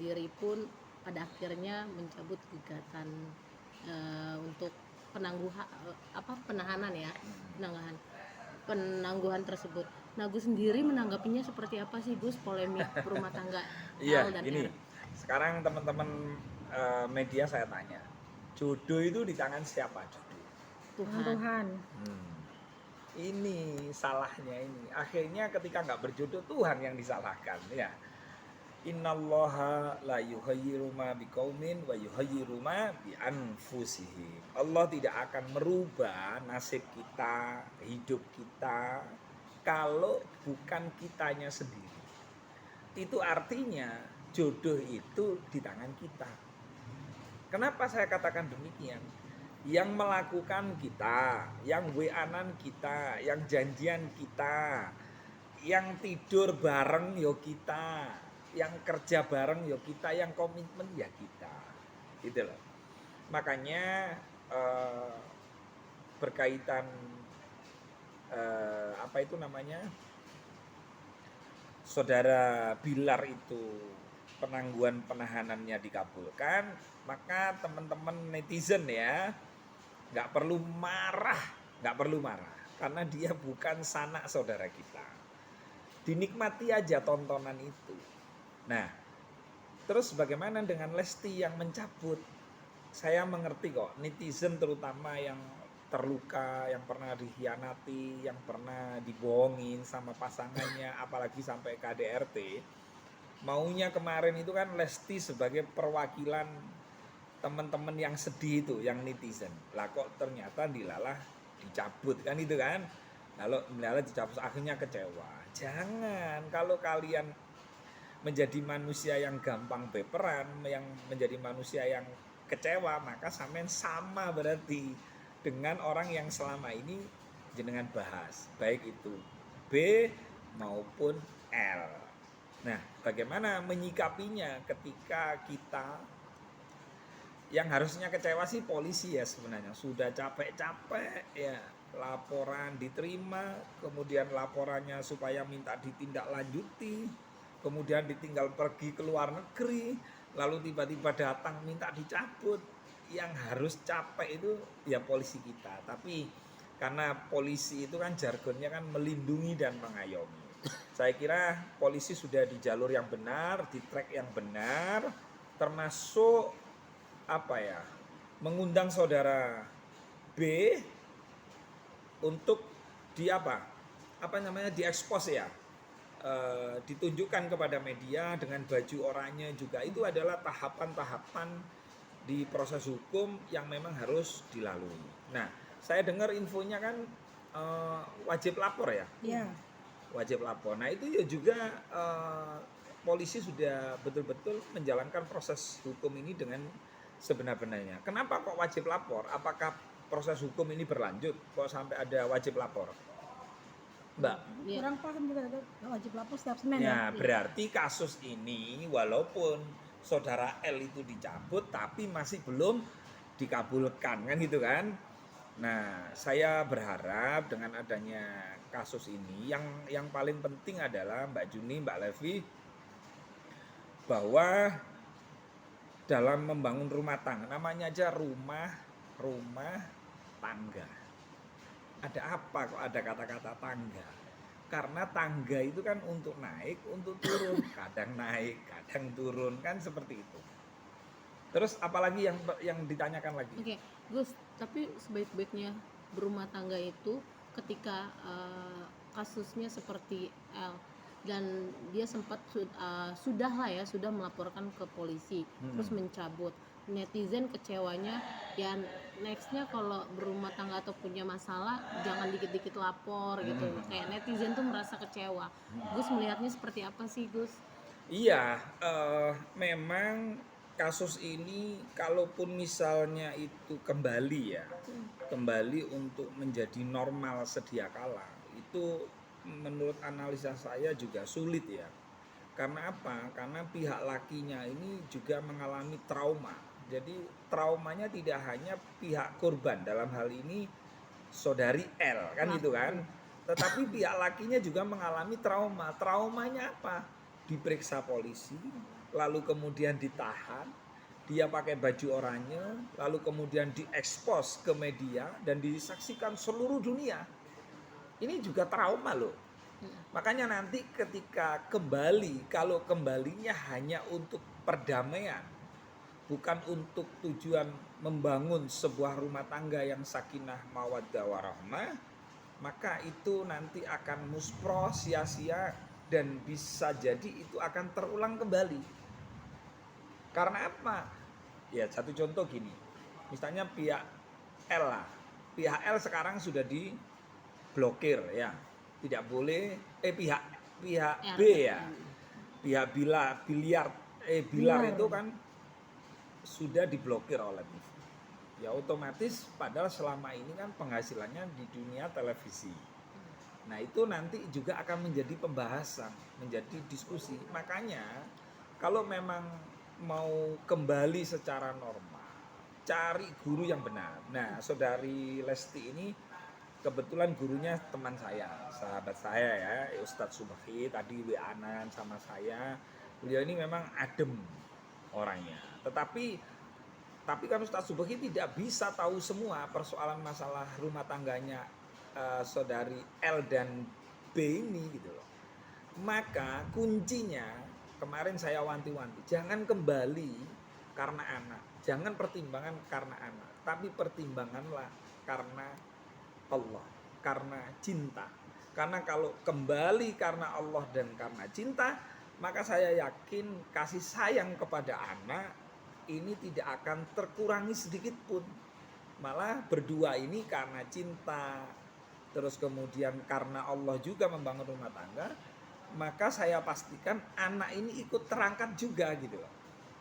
sendiri pun pada akhirnya mencabut gugatan untuk penahanan ya, penangguhan tersebut. Nah, Gus sendiri menanggapinya seperti apa sih Gus polemik rumah tangga Iya, L dan ini R? sekarang teman-teman media saya tanya, jodoh itu di tangan siapa jodoh? Tuhan. Ini salahnya ini. Akhirnya ketika nggak berjodoh Tuhan yang disalahkan ya. Innallaha la yughayyiru ma biqaumin wa yughayyiru ma bi anfusihim. Allah tidak akan merubah nasib kita, hidup kita kalau bukan kitanya sendiri. Itu artinya jodoh itu di tangan kita. Kenapa saya katakan demikian? Yang melakukan kita, yang WA-an kita, yang janjian kita, yang tidur bareng yo kita, yang kerja bareng yo kita, yang komitmen ya kita, gitu loh. Makanya berkaitan apa itu namanya, saudara Bilar itu penangguhan penahanannya dikabulkan, maka teman-teman netizen ya nggak perlu marah, karena dia bukan sanak saudara kita. Dinikmati aja tontonan itu. Nah, terus bagaimana dengan Lesti yang mencabut? Saya mengerti kok, netizen terutama yang terluka, yang pernah dikhianati, yang pernah dibohongin sama pasangannya, apalagi sampai KDRT. Maunya kemarin itu kan Lesti sebagai perwakilan teman-teman yang sedih itu, yang netizen. Lah kok ternyata dilalah dicabut kan itu kan. Lalu dilalah dicabut, akhirnya kecewa. Jangan, kalau kalian menjadi manusia yang gampang baperan, yang menjadi manusia yang kecewa, maka sampean sama berarti dengan orang yang selama ini jenengan bahas, baik itu B maupun L. Nah, bagaimana menyikapinya ketika kita yang harusnya kecewa sih polisi ya sebenarnya, sudah capek-capek ya laporan diterima, kemudian laporannya supaya minta ditindaklanjuti, kemudian ditinggal pergi ke luar negeri, lalu tiba-tiba datang minta dicabut. Yang harus capek itu ya polisi kita, tapi karena polisi itu kan jargonnya kan melindungi dan mengayomi. Saya kira polisi sudah di jalur yang benar, di track yang benar, termasuk apa ya, mengundang saudara B untuk di apa namanya, diekspos ya, ditunjukkan kepada media dengan baju oranye juga. Itu adalah tahapan-tahapan di proses hukum yang memang harus dilalui. Nah, saya dengar infonya kan wajib lapor ya. Iya. Wajib lapor. Nah itu ya juga polisi sudah betul-betul menjalankan proses hukum ini dengan sebenar-benarnya. Kenapa kok wajib lapor? Apakah proses hukum ini berlanjut kok sampai ada wajib lapor, Mbak? Kurang paham juga, ada wajib lapor setiap Senin Ya, ya. berarti kasus ini walaupun saudara L itu dicabut tapi masih belum dikabulkan kan gitu kan. Nah, saya berharap dengan adanya kasus ini yang paling penting adalah Mbak Juni, Mbak Levi, bahwa dalam membangun rumah tangga, namanya aja rumah tangga. Ada apa kok ada kata-kata tangga? Karena tangga itu kan untuk naik, untuk turun, kadang naik, kadang turun, kan seperti itu. Terus apalagi yang ditanyakan lagi? Oke, Gus, tapi sebaik-baiknya berumah tangga itu ketika kasusnya seperti L dan dia sempat sudah melaporkan ke polisi, terus mencabut. Netizen kecewanya ya nextnya kalau berumah tangga atau punya masalah jangan dikit-dikit lapor gitu. Kayak netizen tuh merasa kecewa. Gus melihatnya seperti apa sih Gus? Iya, memang kasus ini kalaupun misalnya itu kembali untuk menjadi normal sedia kala, itu menurut analisa saya juga sulit ya. Karena apa? Karena pihak lakinya ini juga mengalami trauma. Jadi traumanya tidak hanya pihak korban, dalam hal ini saudari L kan gitu kan, tetapi pihak lakinya juga mengalami trauma. Traumanya apa? Diperiksa polisi, lalu kemudian ditahan, dia pakai baju oranye, lalu kemudian diekspos ke media dan disaksikan seluruh dunia. Ini juga trauma loh. Makanya nanti ketika kembali, kalau kembalinya hanya untuk perdamaian, bukan untuk tujuan membangun sebuah rumah tangga yang sakinah mawaddah warahmah, maka itu nanti akan muspro, sia-sia, dan bisa jadi itu akan terulang kembali. Karena apa? Ya satu contoh gini, misalnya pihak L lah, pihak L sekarang sudah diblokir ya, tidak boleh, pihak B ya, pihak Bilar itu kan sudah diblokir oleh TV. Ya otomatis padahal selama ini kan penghasilannya di dunia televisi. Nah itu nanti juga akan menjadi pembahasan, menjadi diskusi. Makanya kalau memang mau kembali secara normal, cari guru yang benar. Nah saudari Lesti ini kebetulan gurunya teman saya, sahabat saya ya, Ustadz Subhi tadi WA-an sama saya. Beliau ini memang adem orangnya. Tapi kan Ustadz Subhi tidak bisa tahu semua persoalan masalah rumah tangganya saudari L dan B ini gitu loh. Maka kuncinya kemarin saya wanti-wanti, jangan kembali karena anak, jangan pertimbangan karena anak, tapi pertimbanganlah karena Allah, karena cinta. Karena kalau kembali karena Allah dan karena cinta, maka saya yakin kasih sayang kepada anak ini tidak akan terkurangi sedikit pun. Malah berdua ini karena cinta, terus kemudian karena Allah juga membangun rumah tangga, maka saya pastikan anak ini ikut terangkat juga gitu loh.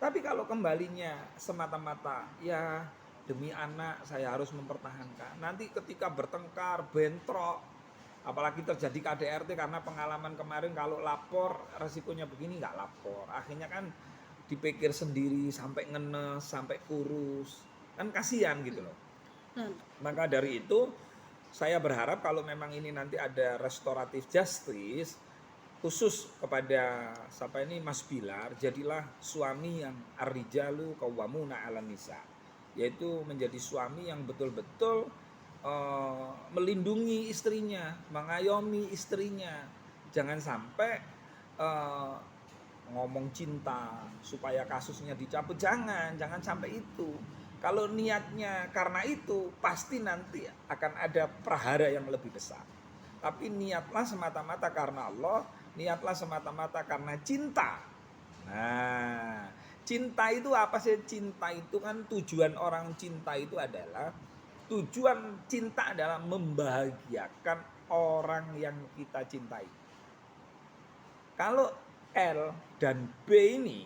Tapi kalau kembalinya semata-mata ya demi anak saya harus mempertahankan, nanti ketika bertengkar, bentrok, apalagi terjadi KDRT karena pengalaman kemarin, kalau lapor resikonya begini nggak lapor, akhirnya kan dipikir sendiri sampai ngenes, sampai kurus, kan kasihan gitu loh. Maka dari itu saya berharap kalau memang ini nanti ada restoratif justice khusus kepada siapa ini Mas Bilar, jadilah suami yang ar-rijalu qawwamuna 'alan nisa, yaitu menjadi suami yang betul-betul melindungi istrinya, mengayomi istrinya. Jangan sampai ngomong cinta supaya kasusnya dicabut, jangan sampai itu. Kalau niatnya karena itu, pasti nanti akan ada prahara yang lebih besar. Tapi niatlah semata-mata karena Allah, niatlah semata-mata karena cinta. Nah, cinta itu apa sih? Cinta itu kan tujuan orang cinta itu adalah, tujuan cinta adalah membahagiakan orang yang kita cintai. Kalau L dan B ini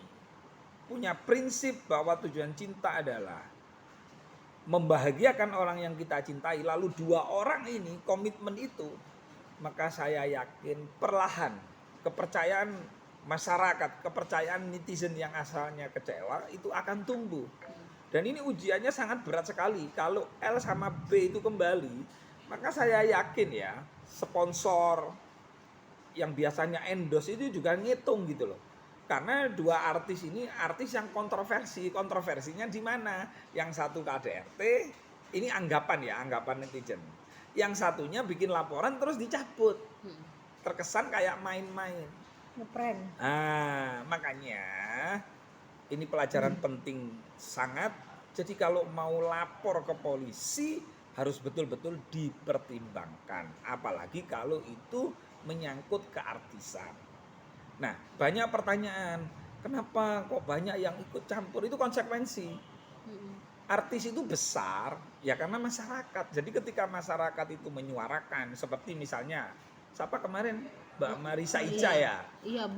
punya prinsip bahwa tujuan cinta adalah membahagiakan orang yang kita cintai, lalu dua orang ini komitmen itu, maka saya yakin perlahan kepercayaan masyarakat, kepercayaan netizen yang asalnya kecewa itu akan tumbuh. Dan ini ujiannya sangat berat sekali. Kalau L sama B itu kembali, maka saya yakin ya, sponsor yang biasanya endorse itu juga ngitung gitu loh. Karena dua artis ini artis yang kontroversinya di mana? Yang satu KDRT, ini anggapan netizen. Yang satunya bikin laporan terus dicabut. Terkesan kayak main-main. Ngeprank. Nah, makanya ini pelajaran penting sangat. Jadi kalau mau lapor ke polisi harus betul-betul dipertimbangkan. Apalagi kalau itu menyangkut keartisan. Nah, banyak pertanyaan, kenapa kok banyak yang ikut campur? Itu konsekuensi. Artis itu besar ya karena masyarakat. Jadi ketika masyarakat itu menyuarakan, seperti misalnya siapa kemarin Mbak Marisa Ica ya,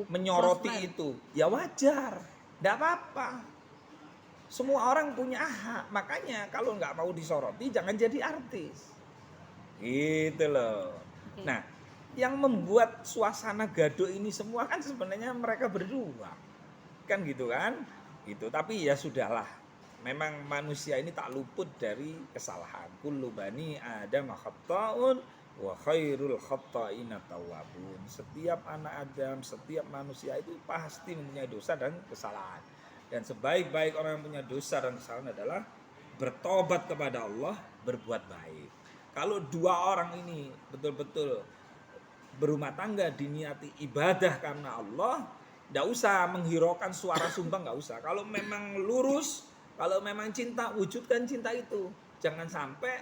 menyoroti itu, ya wajar, tidak apa-apa. Semua orang punya hak. Makanya kalau nggak mau disoroti jangan jadi artis. Gitu loh. Nah, yang membuat suasana gaduh ini semua kan sebenarnya mereka berdua. Kan gitu kan? Gitu. Tapi ya sudahlah. Memang manusia ini tak luput dari kesalahan. Kullu bani Adam khata'un Wa khairul khata'ina tawwabun. Setiap anak Adam, setiap manusia itu pasti mempunyai dosa dan kesalahan. Dan sebaik-baik orang yang punya dosa dan kesalahan adalah bertobat kepada Allah, berbuat baik. Kalau dua orang ini betul-betul berumah tangga diniati ibadah karena Allah, tidak usah menghiraukan suara sumbang, nggak usah. Kalau memang lurus, kalau memang cinta, wujudkan cinta itu. Jangan sampai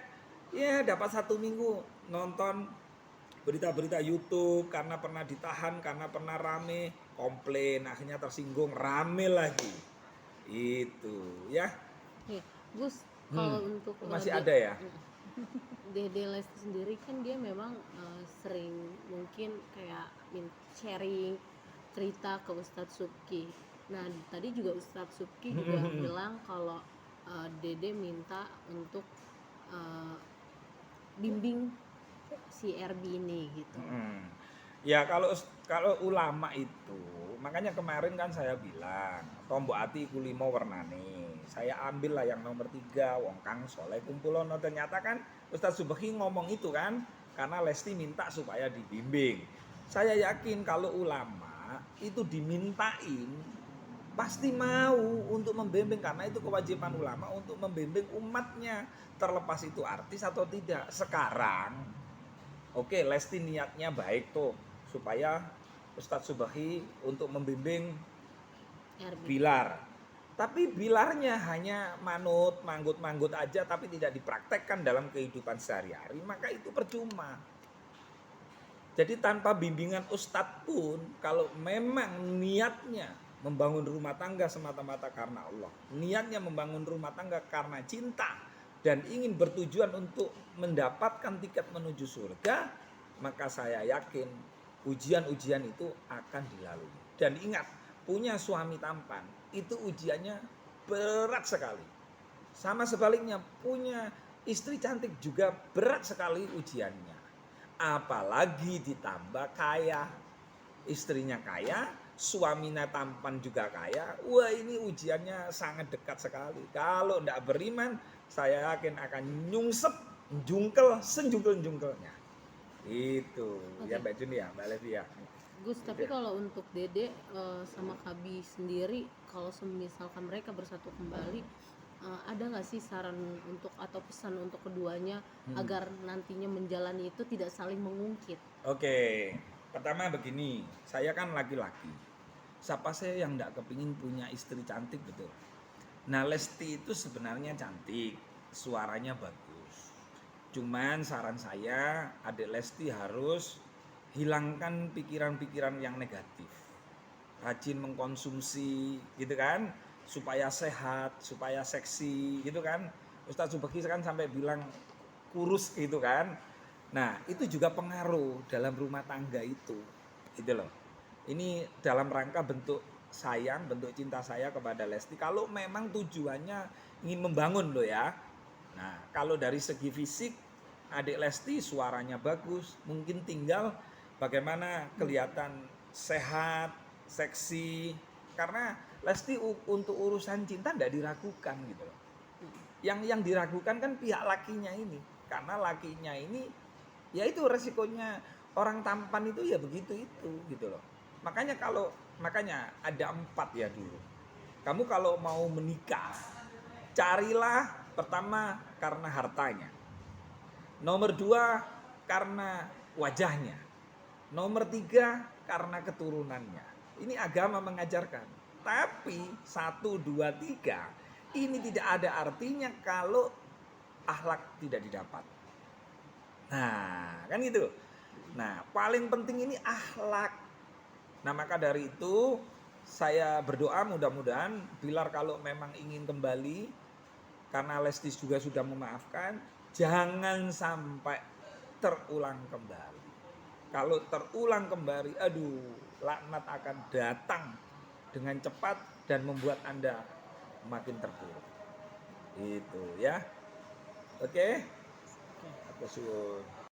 ya dapat 1 minggu nonton berita-berita YouTube karena pernah ditahan, karena pernah rame, komplain, akhirnya tersinggung, rame lagi. Itu ya. Nih, Gus, kalau untuk Masih ada ya? Dede Lesti sendiri kan dia memang sering mungkin kayak sharing cerita ke Ustadz Subki. Nah tadi juga Ustadz Subki juga bilang kalau Dede minta untuk uh, bimbing si RB ini gitu. Ya kalau ulama itu, makanya kemarin kan saya bilang tombok ati iku 5 wernane. Saya ambil lah yang nomor 3, wong kang soleh kumpulono. Ternyata kan Ustadz Subki ngomong itu kan karena Lesti minta supaya dibimbing. Saya yakin kalau ulama itu dimintain pasti mau untuk membimbing, karena itu kewajiban ulama untuk membimbing umatnya, terlepas itu artis atau tidak. Sekarang oke, Lesti niatnya baik tuh supaya Ustadz Subhi untuk membimbing RB. Bilar. Tapi Bilarnya hanya manggut-manggut aja tapi tidak dipraktekkan dalam kehidupan sehari-hari, maka itu percuma. Jadi tanpa bimbingan Ustadz pun, kalau memang niatnya membangun rumah tangga semata-mata karena Allah, niatnya membangun rumah tangga karena cinta dan ingin bertujuan untuk mendapatkan tiket menuju surga, maka saya yakin ujian-ujian itu akan dilalui. Dan ingat, punya suami tampan itu ujiannya berat sekali. Sama sebaliknya, punya istri cantik juga berat sekali ujiannya. Apalagi ditambah kaya, istrinya kaya, suaminya tampan juga kaya. Wah, ini ujiannya sangat dekat sekali. Kalau tidak beriman, saya yakin akan nyungsep, jungkel, senjungkel-jungkelnya. Itu ya Mbak Juni ya, Mbak Levi ya. Gus, tapi kalau untuk Dede sama Kabi sendiri, kalau misalkan mereka bersatu kembali, ada nggak sih saran untuk atau pesan untuk keduanya agar nantinya menjalani itu tidak saling mengungkit? Oke, pertama begini, saya kan laki-laki. Siapa saya yang tidak kepingin punya istri cantik, betul. Nah, Lesti itu sebenarnya cantik, suaranya bagus. Cuman saran saya, adik Lesti harus hilangkan pikiran-pikiran yang negatif. Rajin mengkonsumsi gitu kan, supaya sehat, supaya seksi gitu kan. Ustadz Subeki kan sampai bilang kurus gitu kan. Nah, itu juga pengaruh dalam rumah tangga itu. Gitu loh. Ini dalam rangka bentuk sayang, bentuk cinta saya kepada Lesti. Kalau memang tujuannya ingin membangun loh ya. Nah, kalau dari segi fisik, adik Lesti suaranya bagus. Mungkin tinggal bagaimana kelihatan sehat, seksi. Karena Lesti untuk urusan cinta tidak diragukan gitu loh. Yang diragukan kan pihak lakinya ini. Karena lakinya ini, ya itu resikonya orang tampan itu ya begitu itu gitu loh. Makanya ada 4 ya dulu. Kamu kalau mau menikah, carilah pertama karena hartanya. Nomor 2 karena wajahnya. Nomor 3 karena keturunannya. Ini agama mengajarkan. Tapi 1, 2, 3 ini tidak ada artinya kalau akhlak tidak didapat. Nah, kan gitu. Nah, paling penting ini akhlak. Nah, maka dari itu saya berdoa mudah-mudahan Bilar kalau memang ingin kembali, karena Lesti juga sudah memaafkan, jangan sampai terulang kembali. Kalau terulang kembali, aduh, laknat akan datang dengan cepat dan membuat Anda makin terpuruk. Itu ya. Oke? Aku suwun.